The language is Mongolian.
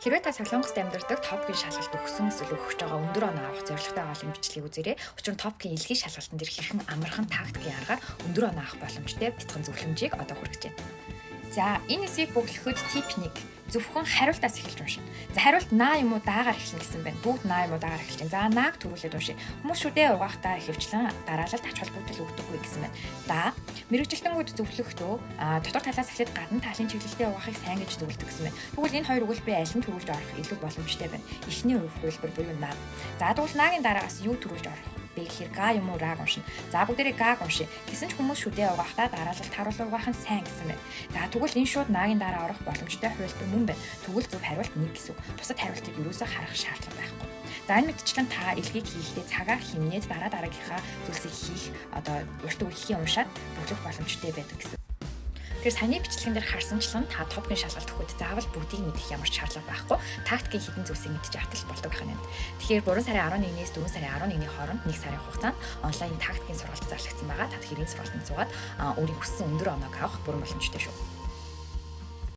Хэрвээ та Солонгост амьдардаг топгийн шалгалт өгсөн эсвэл өгөх байгаа өндөр оноо авах зорилготой олон бичлэгийг үзээрэй. Учир нь топгийн илгийн шалгалтын дээр хэрхэн амархан тактикийн аргаар өндөр оноо авах боломжтой бяцхан зөвлөмжийг одоо хүргэж байна. За, энэ хэсгийг бүглэхэд тип 1 зөвхөн хариултаас эхэлж уншина. За, хариулт наа юм уу даагаар эхэлнэ гэсэн байна. Бүгд наа юм уу даагаар эхэлж байна. За, нааг төрүүлээд уншия. Хүмүүс шүдээ угаахтаа ихэвчлэн дараалалд ач холбогдол өгдөггүй гэсэн байна. Да, мэрэгжилтэнгүүд зөвлөхдөө дотор талаас эхлээд гадна талын чиглэлтэй угаахыг сайн гэж зөвлөдөг гэсэн байна. Тэгвэл энэ хоёр үгэл би аль нь төрүүлж орох илүү боломжтой байна. Эхний хувилбар буюу наа. За, тэгвэл наагийн дараагаас юу төрүүлж орох? Би гэхээр га юм уу рааг уншина. За бүгдээрээ гааг уншия. Гэсэн ч хүмүүс шүдээ угаахтаа дараалалт харуулж угаах нь сайн гэсэн байна. За тэгвэл энэ шууд наагийн дараа орох боломжтой хувилбар мөн байна. Тэгвэл зөв хариулт 1 гэсэн үг. Бусад хариултыг юусоо харах шаардлага байхгүй. За энэ мэдчлэн та илгийг хийхдээ цагаар хэмнээд дараагийнхаа зүйлсийг хийх урт үеийн уншаад бүглэх боломжтой байдаг гэсэн. Тэгэхээр саяны бичлэгэн дээр харсанчлан та топгийн шалгалт өгөхөд заавал бүгдийг мэдэх ямар ч шаардлага байхгүй. Тактикийн хідэн зүйлсийг мэдчих ятал болдог гэх юм. Тэгэхээр 3 сарын 11-ээс 4 сарын 11-ний хооронд 1 сарын хугацаанд онлайн тактикийн сургалт зарлагдсан байгаа. Та хэрийн сургалтанд суугаад өөрийн хүссэн өндөр оноог авах бүрэн боломжтой шүү.